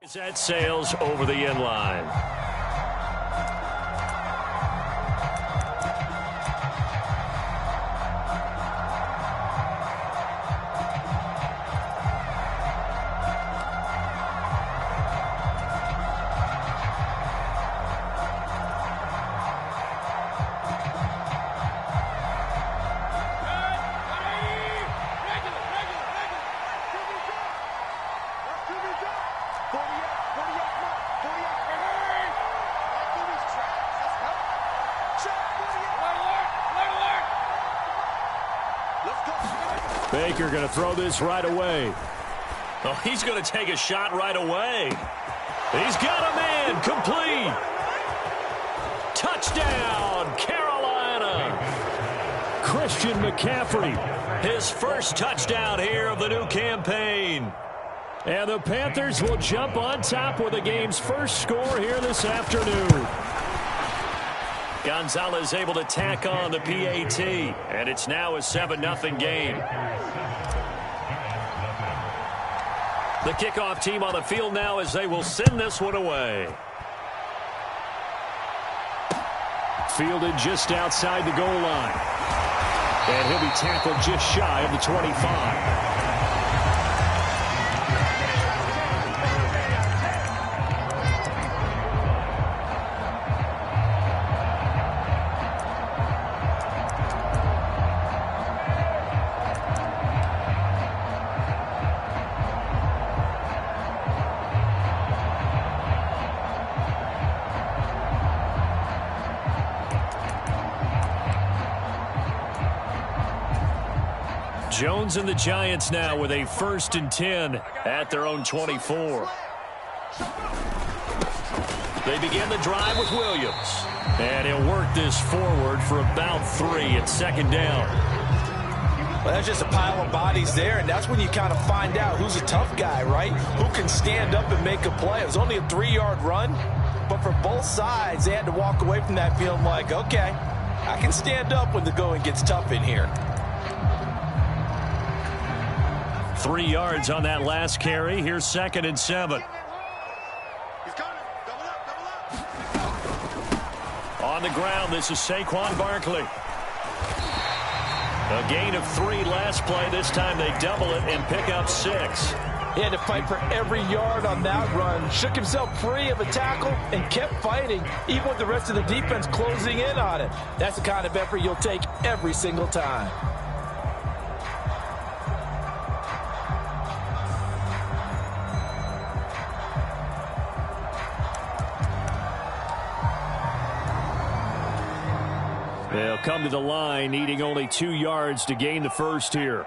That sails over the end line. Baker going to throw this right away. Oh, he's going to take a shot right away. He's got a man. Complete. Touchdown, Carolina. Christian McCaffrey. His first touchdown here of the new campaign. And the Panthers will jump on top with the game's first score here this afternoon. Gonzalez able to tack on the PAT, and it's now a 7-0 game. The kickoff team on the field now as they will send this one away. Fielded just outside the goal line. And he'll be tackled just shy of the 25. Jones and the Giants now with a 1st and 10 at their own 24. They begin the drive with Williams. And he'll work this forward for about 3 at 2nd down. Well, that's just a pile of bodies there, and that's when you kind of find out who's a tough guy, right? Who can stand up and make a play. It was only a 3-yard run, but for both sides, they had to walk away from that feeling like, okay, I can stand up when the going gets tough in here. 3 yards on that last carry. Here's 2nd and 7. On the ground, this is Saquon Barkley. A gain of 3 last play. This time they double it and pick up 6. He had to fight for every yard on that run. Shook himself free of a tackle and kept fighting, even with the rest of the defense closing in on it. That's the kind of effort you'll take every single time. They'll come to the line, needing only 2 yards to gain the first here.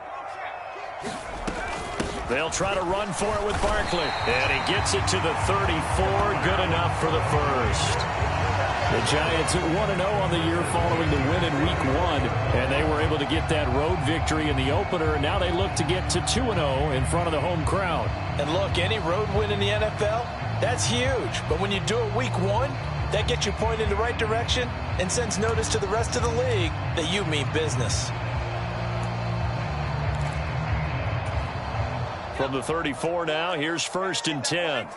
They'll try to run for it with Barkley. And he gets it to the 34. Good enough for the first. The Giants at 1-0 on the year following the win in Week 1. And they were able to get that road victory in the opener. And now they look to get to 2-0 in front of the home crowd. And look, any road win in the NFL, that's huge. But when you do it Week 1, that gets you pointed in the right direction and sends notice to the rest of the league that you mean business. From the 34 now, here's 1st and 10.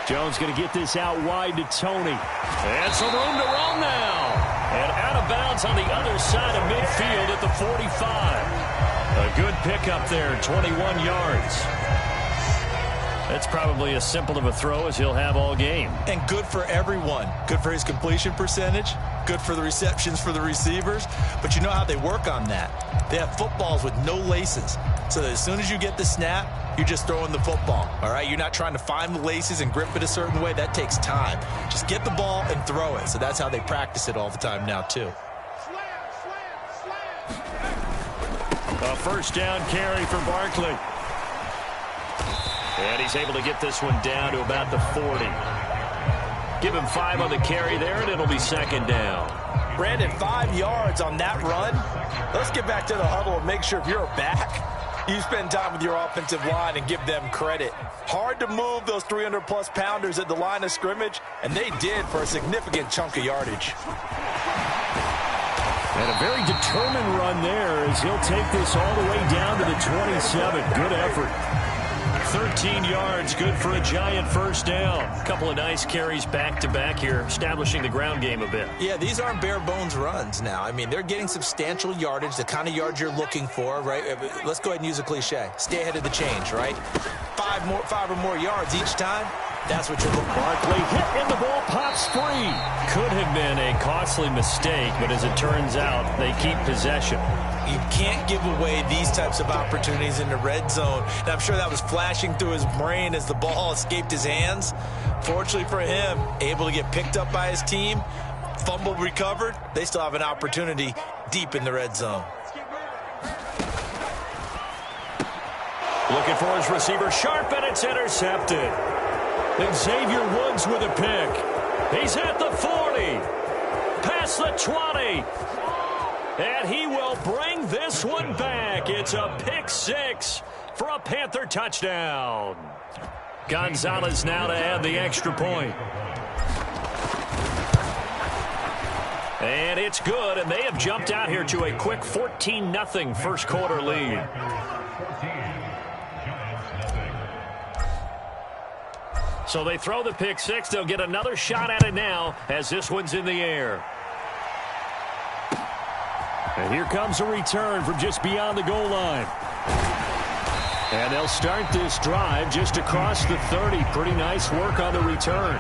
Jones going to get this out wide to Tony. And some room to run now. And out of bounds on the other side of midfield at the 45. A good pickup there, 21 yards. That's probably as simple of a throw as he'll have all game. And good for everyone. Good for his completion percentage. Good for the receptions for the receivers. But you know how they work on that. They have footballs with no laces. So that as soon as you get the snap, you're just throwing the football. All right? You're not trying to find the laces and grip it a certain way. That takes time. Just get the ball and throw it. So that's how they practice it all the time now, too. A 1st down carry for Barkley. And he's able to get this one down to about the 40. Give him 5 on the carry there, and it'll be 2nd down. Brandon, 5 yards on that run. Let's get back to the huddle and make sure if you're back, you spend time with your offensive line and give them credit. Hard to move those 300-plus pounders at the line of scrimmage, and they did for a significant chunk of yardage. And a very determined run there as he'll take this all the way down to the 27. Good effort. 13 yards, good for a giant first down. A couple of nice carries back-to-back here, establishing the ground game a bit. Yeah, these aren't bare-bones runs now. I mean, they're getting substantial yardage, the kind of yards you're looking for, right? Let's go ahead and use a cliche. Stay ahead of the change, right? Five or more yards each time. That's what you're looking for. Barkley hit and the ball pops free. Could have been a costly mistake, but as it turns out, they keep possession. You can't give away these types of opportunities in the red zone. And I'm sure that was flashing through his brain as the ball escaped his hands. Fortunately for him, able to get picked up by his team, fumble recovered. They still have an opportunity deep in the red zone. Looking for his receiver, sharp, and it's intercepted. Xavier Woods with a pick. He's at the 40. Past the 20. And he will bring this one back. It's a pick six for a Panther touchdown. Gonzalez now to add the extra point. And it's good, and they have jumped out here to a quick 14-0 first quarter lead. So they throw the pick six. They'll get another shot at it now as this one's in the air. And here comes a return from just beyond the goal line. And they'll start this drive just across the 30. Pretty nice work on the return.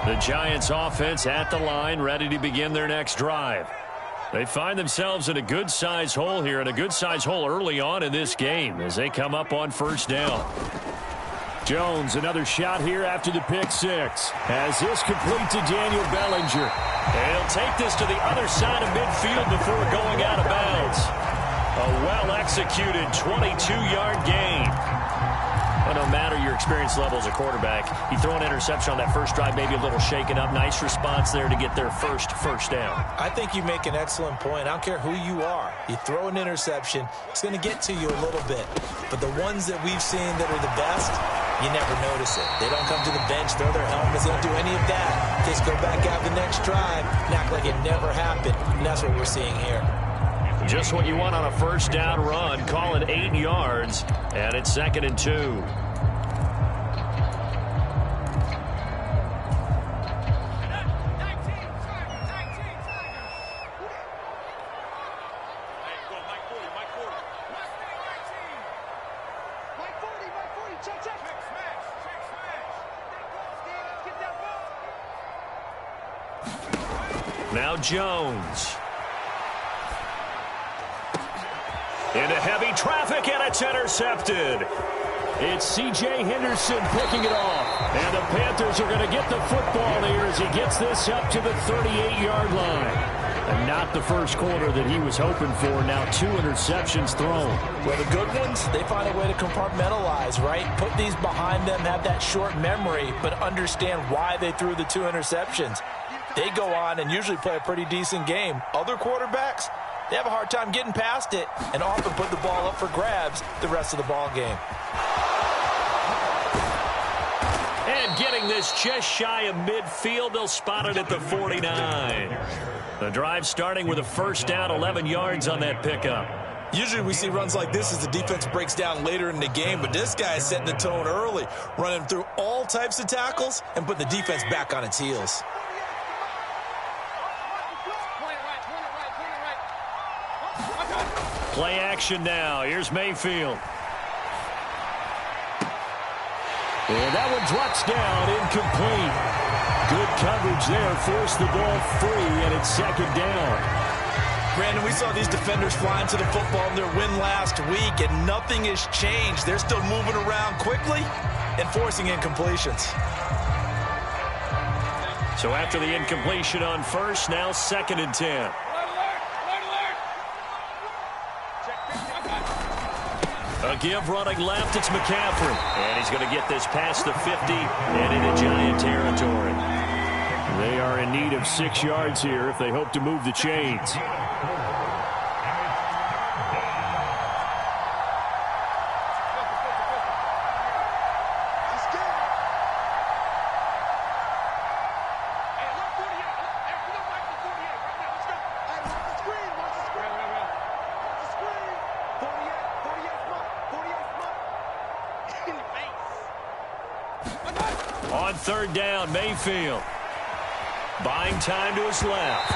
The Giants offense at the line, ready to begin their next drive. They find themselves in a good-sized hole here, and a good-sized hole early on in this game as they come up on first down. Jones, another shot here after the pick six. Has this complete to Daniel Bellinger. And he'll take this to the other side of midfield before going out of bounds. A well-executed 22-yard gain. But no matter your experience level as a quarterback, you throw an interception on that first drive, maybe a little shaken up. Nice response there to get their first down. I think you make an excellent point. I don't care who you are. You throw an interception, it's going to get to you a little bit. But the ones that we've seen that are the best, you never notice it. They don't come to the bench, throw their helmets, they don't do any of that. Just go back out the next drive and act like it never happened. And that's what we're seeing here. Just what you want on a first down run. Call it 8 yards, and it's 2nd and 2. Now Jones. Into heavy traffic, and it's intercepted. It's C.J. Henderson picking it off. And the Panthers are going to get the football here as he gets this up to the 38-yard line. And not the first quarter that he was hoping for. Now 2 interceptions thrown. Well, the good ones, they find a way to compartmentalize, right? Put these behind them, have that short memory, but understand why they threw the 2 interceptions. They go on and usually play a pretty decent game. Other quarterbacks, they have a hard time getting past it and often put the ball up for grabs the rest of the ball game. And getting this just shy of midfield, they'll spot it at the 49. The drive starting with a first down, 11 yards on that pickup. Usually we see runs like this as the defense breaks down later in the game, but this guy is setting the tone early, running through all types of tackles and putting the defense back on its heels. Play action now. Here's Mayfield. And that one drops down, incomplete. Good coverage there, forced the ball free, and it's 2nd down. Brandon, we saw these defenders flying to the football in their win last week, and nothing has changed. They're still moving around quickly and forcing incompletions. So after the incompletion on first, now 2nd and 10. A give running left, it's McCaffrey. And he's going to get this past the 50 and into Giant territory. They are in need of 6 yards here if they hope to move the chains. On third down, Mayfield. Buying time to his left.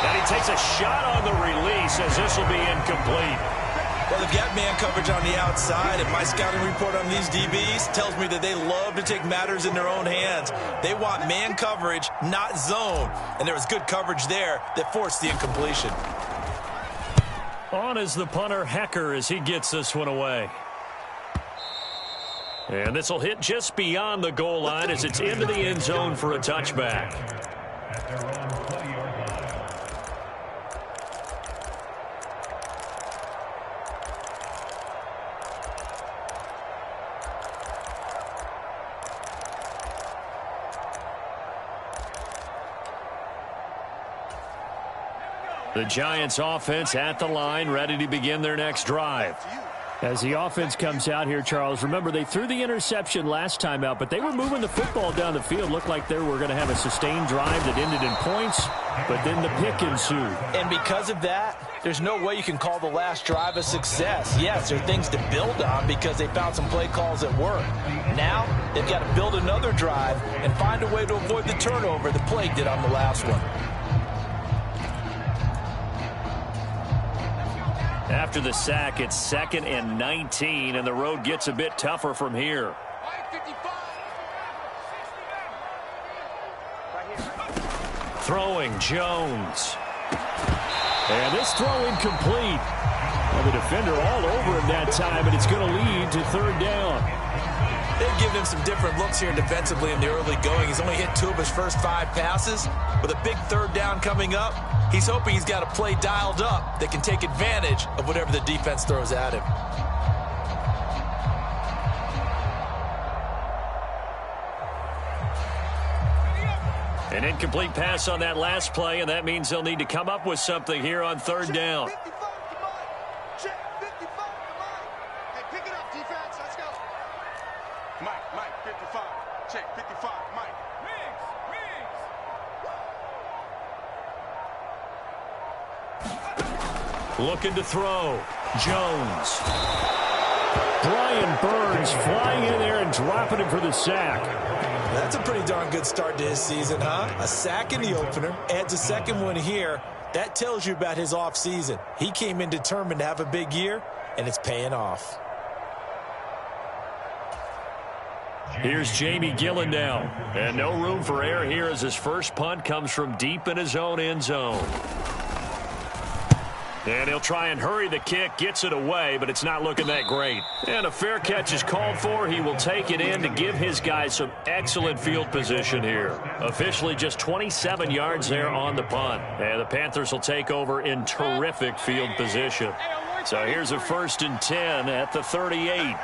And he takes a shot on the release as this will be incomplete. Well, they've got man coverage on the outside, and my scouting report on these DBs tells me that they love to take matters in their own hands. They want man coverage, not zone. And there was good coverage there that forced the incompletion. On is the punter, Hecker, as he gets this one away. And this will hit just beyond the goal line as it's into the end zone for a touchback. The Giants offense at the line, ready to begin their next drive. As the offense comes out here, Charles, remember they threw the interception last time out, but they were moving the football down the field. Looked like they were going to have a sustained drive that ended in points, but then the pick ensued. And because of that, there's no way you can call the last drive a success. Yes, there are things to build on because they found some play calls that work. Now, they've got to build another drive and find a way to avoid the turnover that plagued it on the last one. After the sack, it's 2nd and 19, and the road gets a bit tougher from here. Throwing, Jones. And this throw incomplete. Well, the defender all over him that time, and it's going to lead to third down. They've given him some different looks here defensively in the early going. He's only hit 2 of his first 5 passes. With a big third down coming up, he's hoping he's got a play dialed up that can take advantage of whatever the defense throws at him. An incomplete pass on that last play, and that means they'll need to come up with something here on third down. Looking to throw. Jones. Brian Burns flying in there and dropping him for the sack. That's a pretty darn good start to his season, huh? A sack in the opener, adds a second one here. That tells you about his offseason. He came in determined to have a big year, and it's paying off. Here's Jamie Gillen now. And no room for error here as his first punt comes from deep in his own end zone. And he'll try and hurry the kick, gets it away, but it's not looking that great. And a fair catch is called for. He will take it in to give his guys some excellent field position here. Officially just 27 yards there on the punt. And the Panthers will take over in terrific field position. So here's a 1st and 10 at the 38.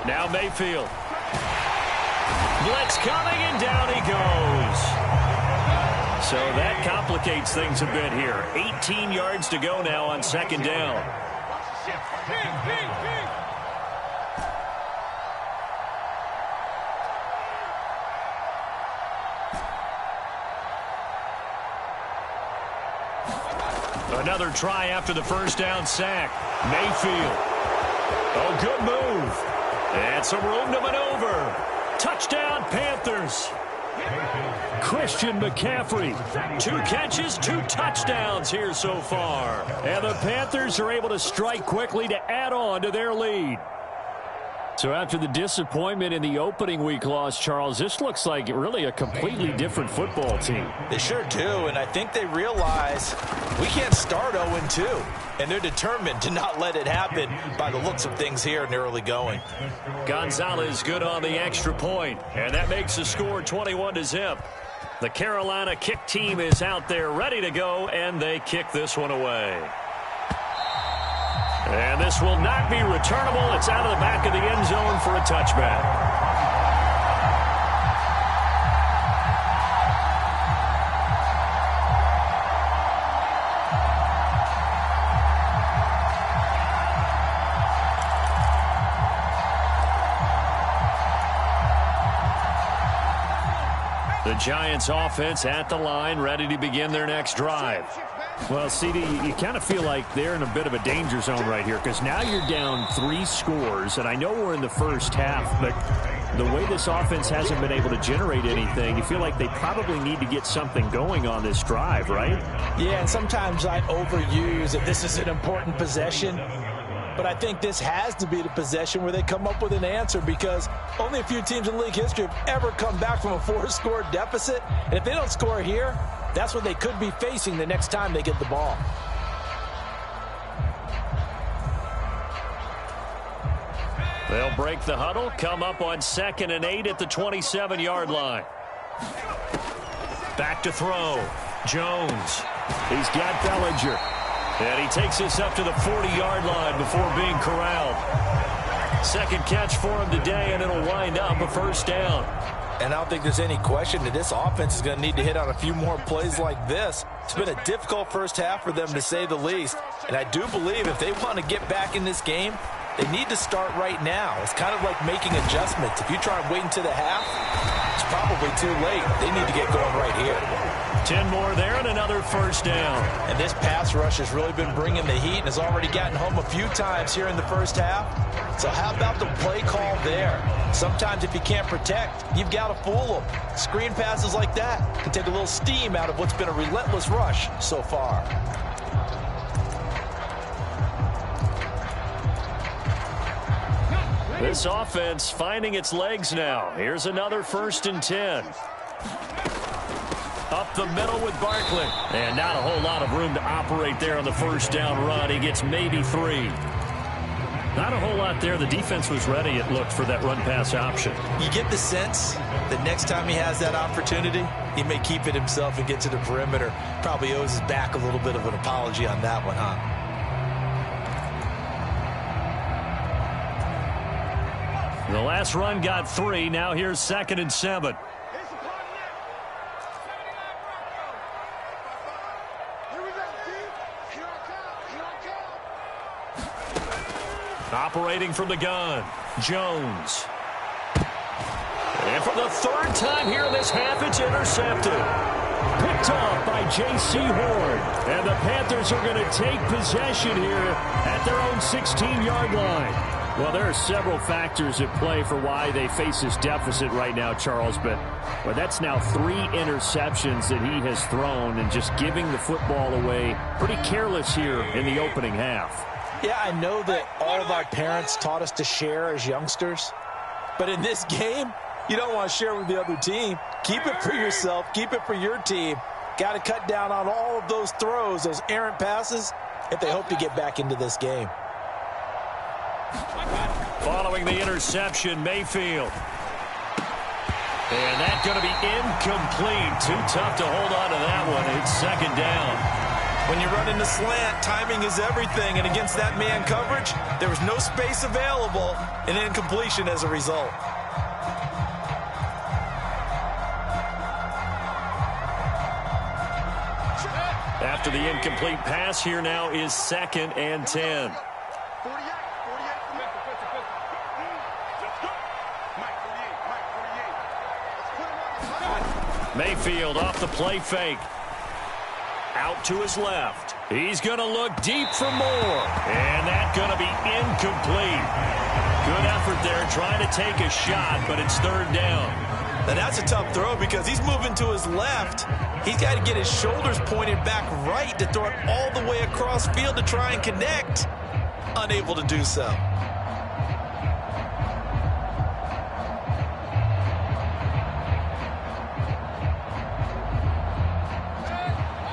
Now Mayfield. Blitz coming, and down he goes. So that complicates things a bit here. 18 yards to go now on 2nd down. Another try after the first down sack. Mayfield. Oh, good move. And some room to maneuver. Touchdown, Panthers. Christian McCaffrey. 2 catches, 2 touchdowns here so far. And the Panthers are able to strike quickly to add on to their lead. So after the disappointment in the opening week loss, Charles, this looks like really a completely different football team. They sure do, and I think they realize we can't start 0-2. And they're determined to not let it happen by the looks of things here in the early going. Gonzalez good on the extra point, and that makes the score 21-0. The Carolina kick team is out there ready to go, and they kick this one away. And this will not be returnable. It's out of the back of the end zone for a touchback. The Giants offense at the line, ready to begin their next drive. Well, CD, you kind of feel like they're in a bit of a danger zone right here because now you're down 3 scores, and I know we're in the first half, but the way this offense hasn't been able to generate anything, you feel like they probably need to get something going on this drive, right? Yeah, and sometimes I overuse that this is an important possession, but I think this has to be the possession where they come up with an answer because only a few teams in league history have ever come back from a 4-score deficit, and if they don't score here, that's what they could be facing the next time they get the ball. They'll break the huddle, come up on 2nd and 8 at the 27-yard line. Back to throw. Jones. He's got Bellinger. And he takes this up to the 40-yard line before being corralled. Second catch for him today, and it'll wind up a first down. And I don't think there's any question that this offense is going to need to hit on a few more plays like this. It's been a difficult first half for them, to say the least. And I do believe if they want to get back in this game, they need to start right now. It's kind of like making adjustments. If you try and wait until the half, it's probably too late. They need to get going right here. 10 more there and another first down. And this pass rush has really been bringing the heat and has already gotten home a few times here in the first half. So how about the play call there? Sometimes if you can't protect, you've got to fool them. Screen passes like that can take a little steam out of what's been a relentless rush so far. This offense finding its legs now. Here's another 1st and 10. Up the middle with Barkley. And not a whole lot of room to operate there on the first down run. He gets maybe 3. Not a whole lot there. The defense was ready, it looked, for that run-pass option. You get the sense that next time he has that opportunity, he may keep it himself and get to the perimeter. Probably owes his back a little bit of an apology on that one, huh? The last run got 3. Now here's 2nd and 7. Operating from the gun, Jones. And for the 3rd time here in this half, it's intercepted. Picked off by J.C. Horn. And the Panthers are going to take possession here at their own 16-yard line. Well, there are several factors at play for why they face this deficit right now, Charles, but that's now 3 interceptions that he has thrown and just giving the football away pretty careless here in the opening half. Yeah, I know that all of our parents taught us to share as youngsters, but in this game, you don't want to share with the other team. Keep it for yourself. Keep it for your team. Got to cut down on all of those throws, those errant passes, if they hope to get back into this game. Following the interception, Mayfield. And that's going to be incomplete. Too tough to hold on to that one. It's 2nd down. When you run into slant, timing is everything. And against that man coverage, there was no space available, and incompletion as a result. After the incomplete pass, here now is 2nd and 10. Mayfield off the play fake. Out to his left. He's going to look deep for more. And that's going to be incomplete. Good effort there trying to take a shot, but it's 3rd down. Now that's a tough throw because he's moving to his left. He's got to get his shoulders pointed back right to throw it all the way across field to try and connect. Unable to do so.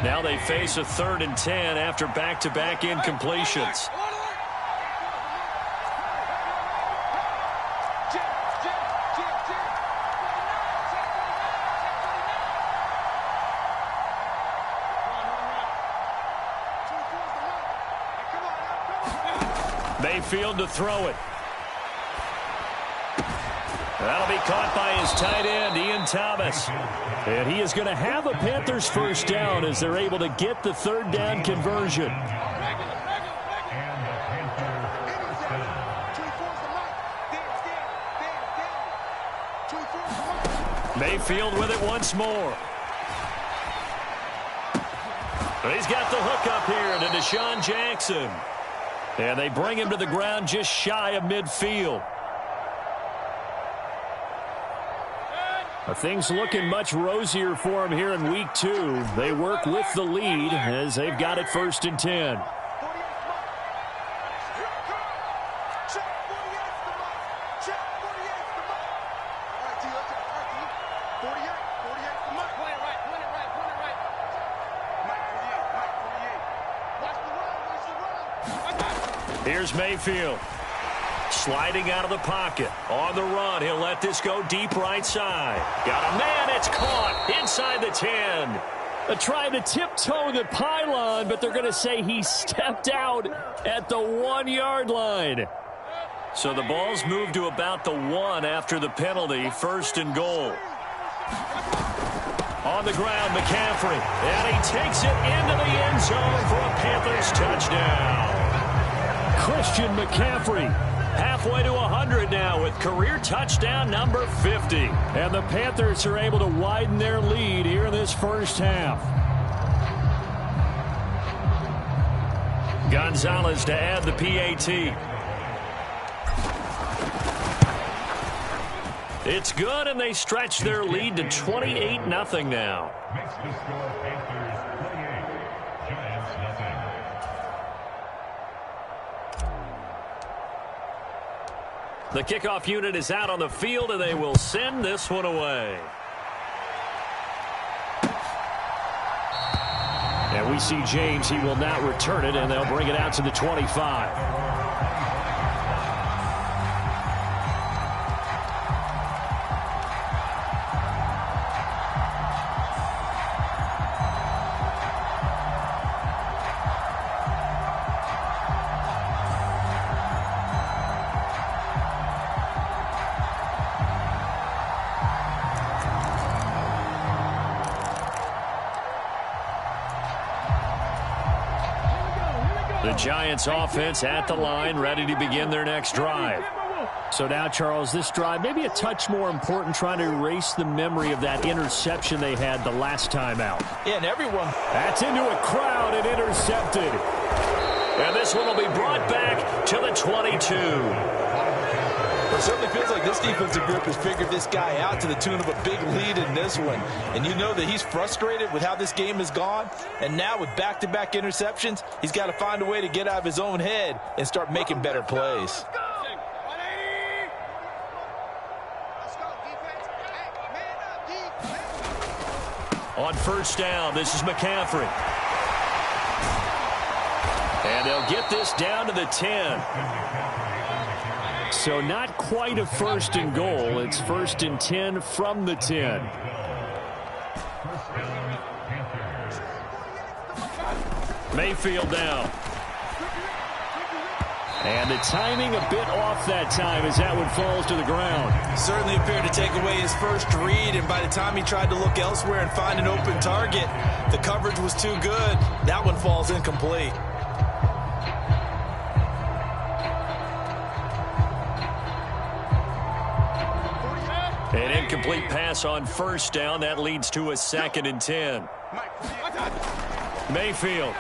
Now they face a 3rd and 10 after back-to-back incompletions. Mayfield to throw it. That'll be caught by his tight end, Ian Thomas. And he is going to have a Panthers first down as they're able to get the 3rd down conversion. Mayfield with it once more. He's got the hook up here to Deshaun Jackson. And they bring him to the ground just shy of midfield. Things looking much rosier for him here in week 2. They work with the lead as they've got it 1st and 10. Here's Mayfield. Sliding out of the pocket. On the run. He'll let this go deep right side. Got a man. It's caught inside the 10. Trying to tiptoe the pylon, but they're going to say he stepped out at the 1-yard line. So the ball's moved to about the 1 after the penalty. 1st and goal. On the ground, McCaffrey. And he takes it into the end zone for a Panthers touchdown. Christian McCaffrey, halfway to 100 now with career touchdown number 50. And the Panthers are able to widen their lead here in this first half. Gonzalez to add the PAT. It's good, and they stretch their lead to 28-0 now. The kickoff unit is out on the field, and they will send this one away. And we see James. He will not return it, and they'll bring it out to the 25. The Giants offense at the line, ready to begin their next drive. So now, Charles, this drive maybe a touch more important, trying to erase the memory of that interception they had the last time out. Yeah, and everyone. That's into a crowd and intercepted. And this one will be brought back to the 22. It certainly feels like this defensive group has figured this guy out to the tune of a big lead in this one. And you know that he's frustrated with how this game has gone. And now with back-to-back interceptions, he's got to find a way to get out of his own head and start making better plays. On 1st down, this is McCaffrey. And they'll get this down to the 10. So not quite a 1st and goal. It's 1st and 10 from the 10. Mayfield down. And the timing a bit off that time as that one falls to the ground. Certainly appeared to take away his first read, and by the time he tried to look elsewhere and find an open target, the coverage was too good. That one falls incomplete. An incomplete pass on 1st down. That leads to a 2nd and 10. Mayfield.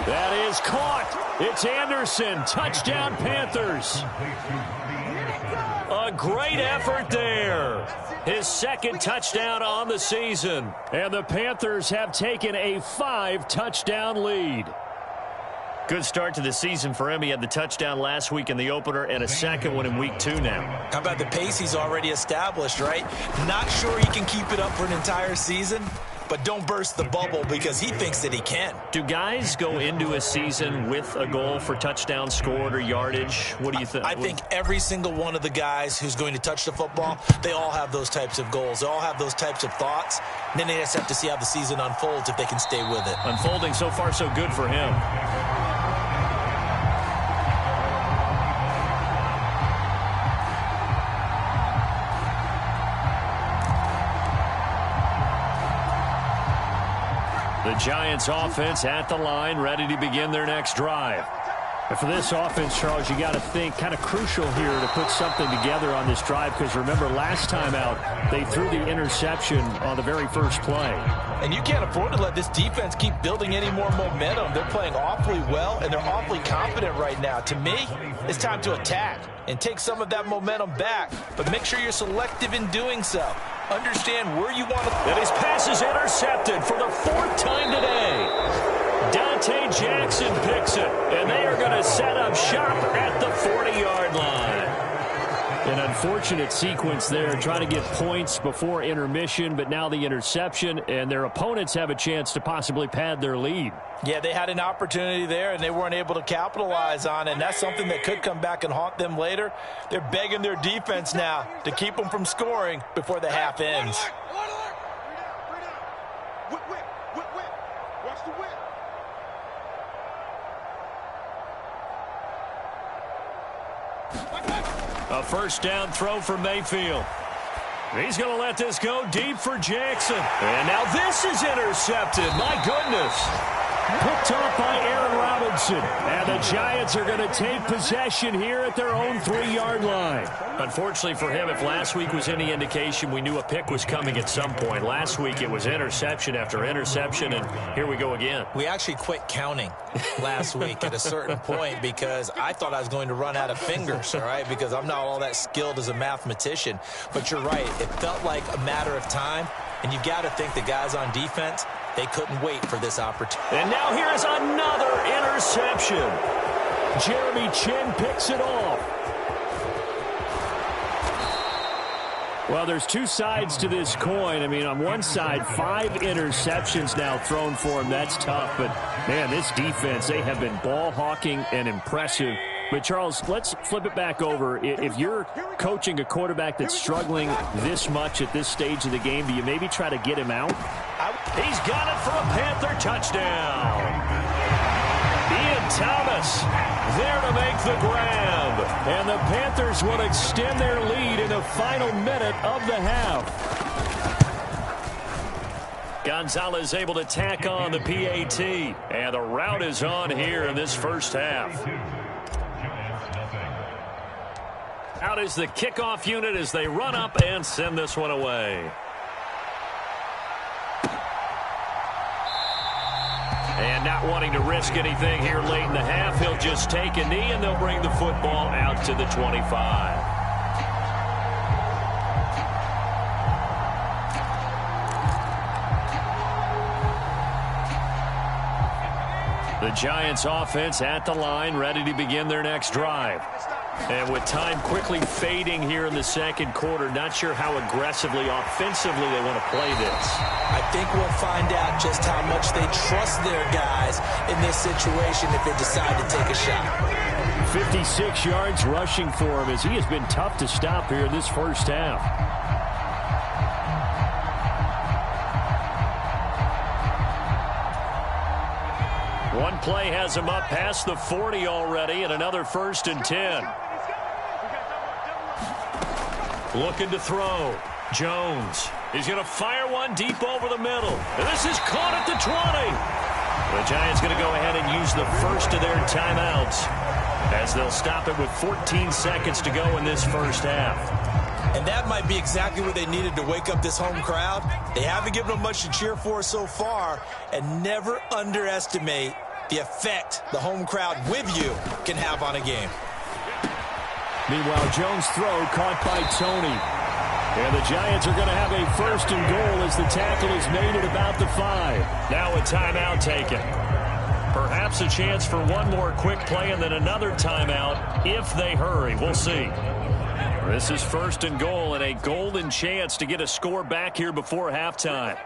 That is caught. It's Anderson. Touchdown, Panthers. A great effort there. His 2nd touchdown on the season. And the Panthers have taken a 5-touchdown lead. Good start to the season for him. He had the touchdown last week in the opener and a 2nd one in week 2 now. How about the pace he's already established, right? Not sure he can keep it up for an entire season, but don't burst the bubble because he thinks that he can. Do guys go into a season with a goal for touchdown scored or yardage? What do you think? I think every single one of the guys who's going to touch the football, they all have those types of goals. They all have those types of thoughts. And then they just have to see how the season unfolds if they can stay with it. Unfolding so far so good for him. The Giants offense at the line, ready to begin their next drive. And for this offense, Charles, you got to think kind of crucial here to put something together on this drive, because remember last time out they threw the interception on the very first play. And you can't afford to let this defense keep building any more momentum. They're playing awfully well, and they're awfully confident right now. To me, it's time to attack and take some of that momentum back, but make sure you're selective in doing so. Understand where you want to... And his pass is intercepted for the 4th time today. Dante Jackson picks it, and they are going to set up shop at the 40-yard line. An unfortunate sequence there, trying to get points before intermission, but now the interception, and their opponents have a chance to possibly pad their lead. Yeah, they had an opportunity there, and they weren't able to capitalize on it, and that's something that could come back and haunt them later. They're begging their defense now to keep them from scoring before the half ends. A first down throw for Mayfield. He's going to let this go deep for Jackson. And now this is intercepted. My goodness. Picked off by Aaron Robinson. And the Giants are going to take possession here at their own 3-yard line. Unfortunately for him, if last week was any indication, we knew a pick was coming at some point. Last week it was interception after interception, and here we go again. We actually quit counting last week at a certain point because I thought I was going to run out of fingers, all right, because I'm not all that skilled as a mathematician. But you're right. It felt like a matter of time, and you've got to think the guys on defense, they couldn't wait for this opportunity. And now here's another interception. Jeremy Chin picks it off. Well, there's two sides to this coin. I mean, on one side, 5 interceptions now thrown for him. That's tough. But, man, this defense, they have been ball hawking and impressive. But, Charles, let's flip it back over. If you're coaching a quarterback that's struggling this much at this stage of the game, do you maybe try to get him out? He's got it for a Panther touchdown. Ian Thomas there to make the grab. And the Panthers will extend their lead in the final minute of the half. Gonzalez able to tack on the PAT. And the route is on here in this first half. Out is the kickoff unit as they run up and send this one away. And not wanting to risk anything here late in the half, he'll just take a knee and they'll bring the football out to the 25. The Giants offense at the line, ready to begin their next drive. And with time quickly fading here in the second quarter, not sure how aggressively, offensively they want to play this. I think we'll find out just how much they trust their guys in this situation if they decide to take a shot. 56 yards rushing for him as he has been tough to stop here in this first half. One play has him up past the 40 already, and another 1st and 10. Looking to throw. Jones. He's going to fire one deep over the middle. And this is caught at the 20. The Giants going to go ahead and use the first of their timeouts as they'll stop it with 14 seconds to go in this first half. And that might be exactly what they needed to wake up this home crowd. They haven't given them much to cheer for so far, and never underestimate the effect the home crowd with you can have on a game. Meanwhile, Jones' throw caught by Tony. And the Giants are going to have a 1st and goal as the tackle is made at about the 5. Now a timeout taken. Perhaps a chance for one more quick play and then another timeout if they hurry. We'll see. This is 1st and goal and a golden chance to get a score back here before halftime.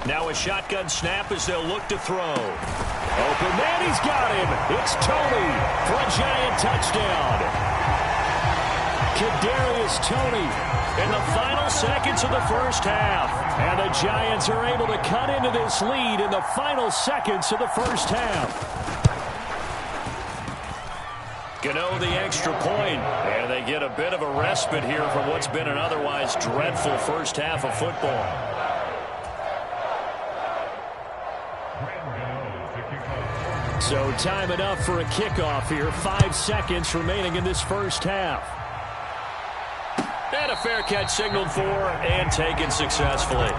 Now a shotgun snap as they'll look to throw. Open man, he's got him. It's Tony for a Giant touchdown. Kadarius Toney in the final seconds of the first half. And the Giants are able to cut into this lead in the final seconds of the first half. Gano the extra point, and they get a bit of a respite here from what's been an otherwise dreadful first half of football. So time enough for a kickoff here. 5 seconds remaining in this first half. And a fair catch signaled for and taken successfully.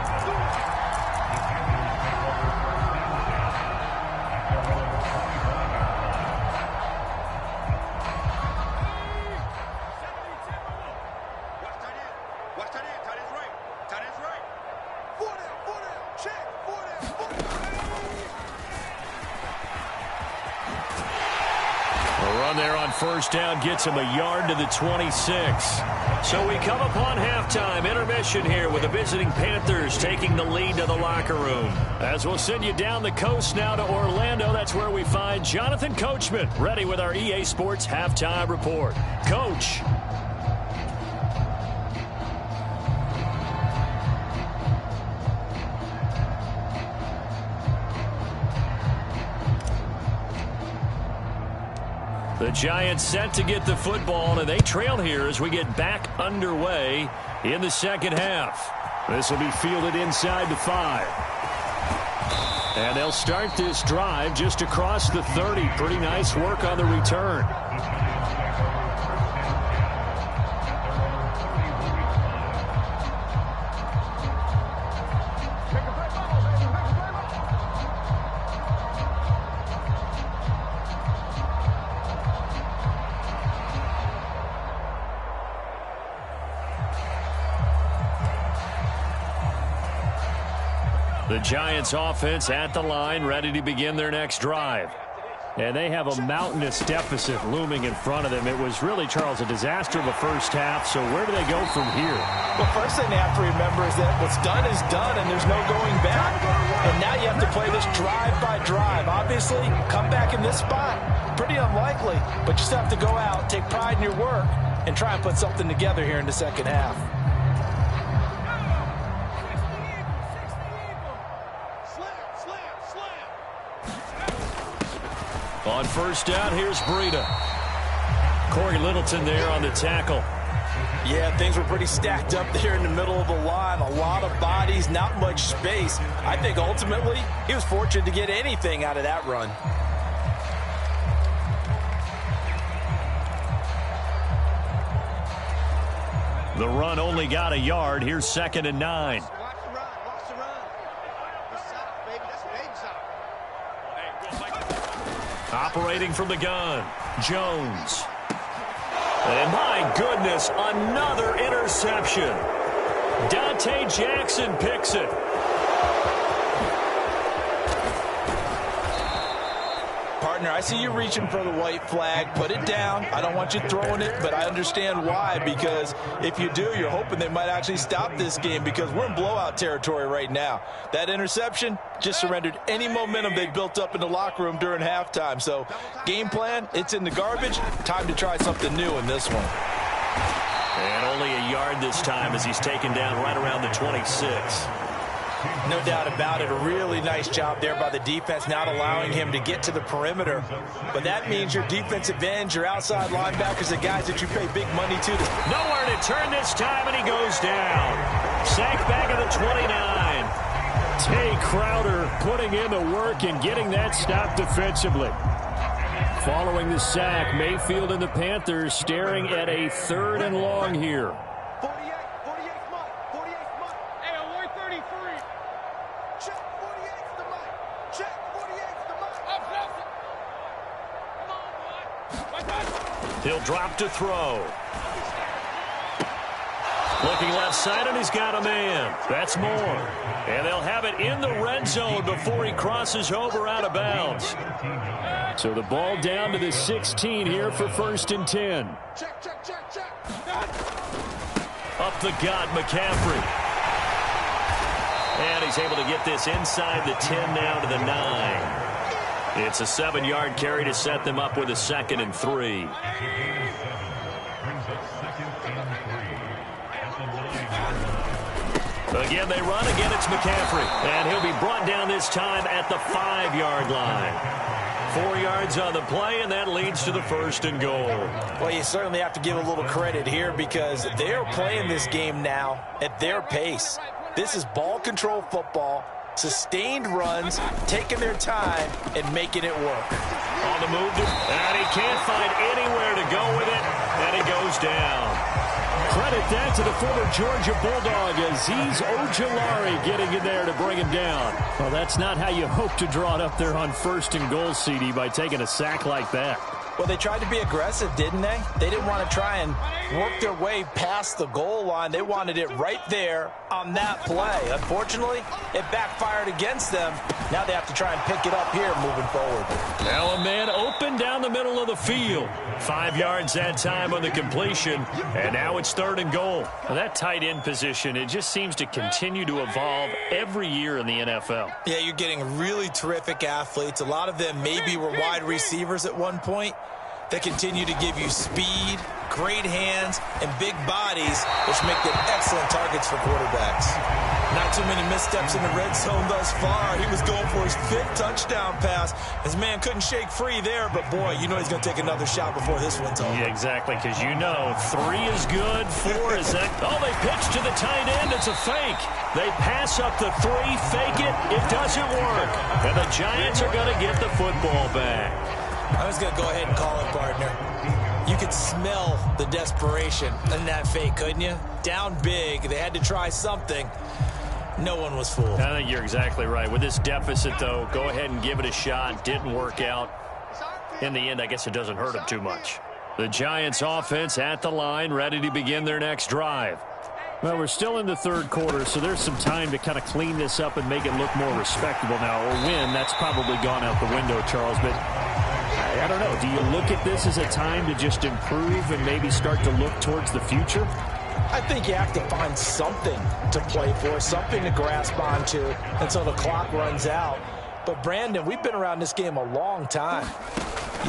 First down gets him a yard to the 26. So we come upon halftime intermission here with the visiting Panthers taking the lead to the locker room. As we'll send you down the coast now to Orlando, that's where we find Jonathan Coachman ready with our EA Sports halftime report. Coach. The Giants set to get the football, and they trail here as we get back underway in the second half. This will be fielded inside the 5. And they'll start this drive just across the 30. Pretty nice work on the return. The Giants offense at the line, ready to begin their next drive. And they have a mountainous deficit looming in front of them. It was really, Charles, a disaster of a first half. So where do they go from here? Well, first thing they have to remember is that what's done is done, and there's no going back. And now you have to play this drive by drive. Obviously, come back in this spot, pretty unlikely. But you still have to go out, take pride in your work, and try and put something together here in the second half. On first down, here's Breida. Corey Littleton there on the tackle. Yeah, things were pretty stacked up there in the middle of the line. A lot of bodies, not much space. I think ultimately he was fortunate to get anything out of that run. The run only got a yard. Here's 2nd and 9. Operating from the gun, Jones. And my goodness, another interception. Dante Jackson picks it. Partner, I see you reaching for the white flag. Put it down. I don't want you throwing it, but I understand why. Because if you do, you're hoping they might actually stop this game because we're in blowout territory right now. That interception just surrendered any momentum they built up in the locker room during halftime. So game plan, it's in the garbage. Time to try something new in this one. And only a yard this time as he's taken down right around the 26. No doubt about it. A really nice job there by the defense, not allowing him to get to the perimeter. But that means your defensive ends, your outside linebackers, the guys that you pay big money to. Nowhere to turn this time, and he goes down. Sacked back at the 29. Tay Crowder putting in the work and getting that stop defensively. Following the sack, Mayfield and the Panthers staring at a 3rd and long here. He'll drop to throw. Looking left side, and he's got a man. That's more. And they'll have it in the red zone before he crosses over out of bounds. So the ball down to the 16 here for 1st and 10. Up the gut, McCaffrey. And he's able to get this inside the 10 now to the 9. It's a 7-yard carry to set them up with a 2nd and 3. Again, they run. Again, it's McCaffrey. And he'll be brought down this time at the 5-yard line. 4 yards on the play, and that leads to the 1st and goal. Well, you certainly have to give a little credit here because they're playing this game now at their pace. This is ball control football, sustained runs, taking their time, and making it work. On the move, and he can't find anywhere to go with it, and it goes down. Credit that to the former Georgia Bulldog, Azeez Ojulari getting in there to bring him down. Well, that's not how you hope to draw it up there on 1st and goal, CD, by taking a sack like that. Well, they tried to be aggressive, didn't they? They didn't want to try and work their way past the goal line. They wanted it right there on that play. Unfortunately, it backfired against them. Now they have to try and pick it up here moving forward. Now a man open down the middle of the field. 5 yards that time on the completion, and now it's 3rd and goal. Well, that tight end position, it just seems to continue to evolve every year in the NFL. Yeah, you're getting really terrific athletes. A lot of them maybe were wide receivers at one point. They continue to give you speed, great hands, and big bodies, which make them excellent targets for quarterbacks. Not too many missteps in the red zone thus far. He was going for his 5th touchdown pass. His man couldn't shake free there, but boy, you know he's going to take another shot before this one's over. Yeah, exactly, because you know 3 is good, 4 is that. Oh, they pitch to the tight end. It's a fake. They pass up the 3, fake it. It doesn't work. And the Giants are going to get the football back. I was going to go ahead and call it, partner. You could smell the desperation in that fake, couldn't you? Down big. They had to try something. No one was fooled. I think you're exactly right. With this deficit, though, go ahead and give it a shot. Didn't work out. In the end, I guess it doesn't hurt them too much. The Giants offense at the line, ready to begin their next drive. Well, we're still in the 3rd quarter, so there's some time to kind of clean this up and make it look more respectable now. Or win, that's probably gone out the window, Charles. But I don't know. Do you look at this as a time to just improve and maybe start to look towards the future? I think you have to find something to play for, something to grasp onto until the clock runs out. But, Brandon, we've been around this game a long time.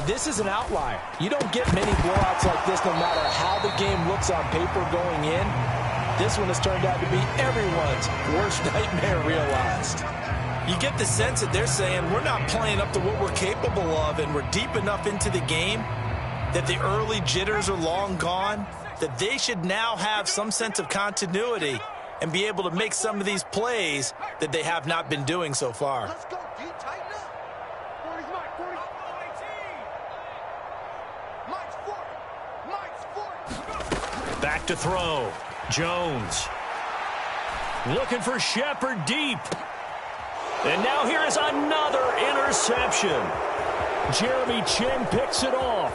This is an outlier. You don't get many blowouts like this no matter how the game looks on paper going in. This one has turned out to be everyone's worst nightmare realized. You get the sense that they're saying we're not playing up to what we're capable of, and we're deep enough into the game that the early jitters are long gone, that they should now have some sense of continuity and be able to make some of these plays that they have not been doing so far. Let's go, D. Tighten up. 40's Mike, 40. Mike's 40. Back to throw. Jones. Looking for Shepard deep. And now here is another interception. Jeremy Chinn picks it off.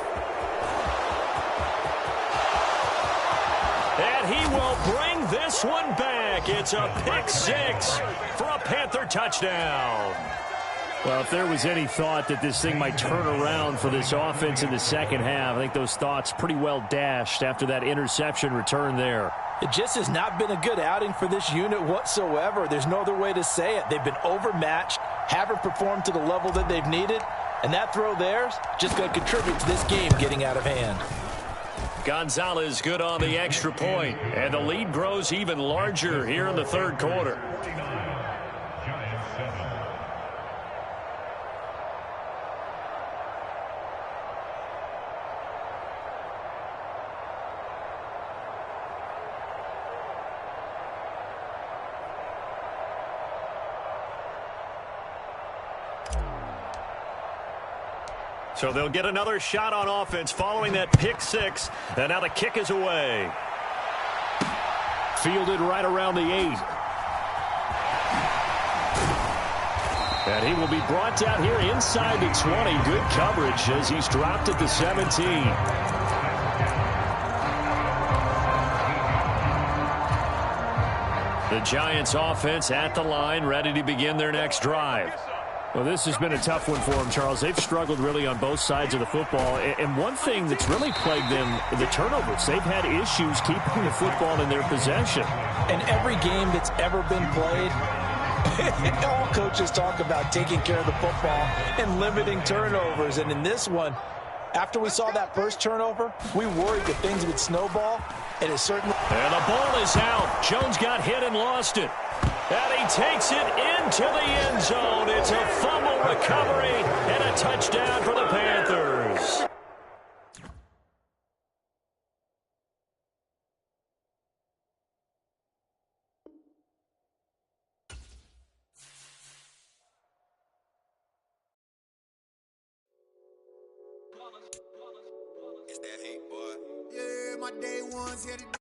And he will bring this one back. It's a pick 6 for a Panther touchdown. Well, if there was any thought that this thing might turn around for this offense in the second half, I think those thoughts pretty well dashed after that interception return there. It just has not been a good outing for this unit whatsoever. There's no other way to say it. They've been overmatched, haven't performed to the level that they've needed, and that throw there just going to contribute to this game getting out of hand. Gonzalez good on the extra point, and the lead grows even larger here in the 3rd quarter. So they'll get another shot on offense following that pick 6. And now the kick is away. Fielded right around the 8. And he will be brought down here inside the 20. Good coverage as he's dropped at the 17. The Giants offense at the line, ready to begin their next drive. Well, this has been a tough one for them, Charles. They've struggled really on both sides of the football. And one thing that's really plagued them, the turnovers. They've had issues keeping the football in their possession. And every game that's ever been played, all coaches talk about taking care of the football and limiting turnovers. And in this one, after we saw that first turnover, we worried that things would snowball, and it certainly... And the ball is out. Jones got hit and lost it. And he takes it into the end zone. It's a fumble recovery and a touchdown for the Panthers. It's that heat, boy. Yeah, my day one's here today.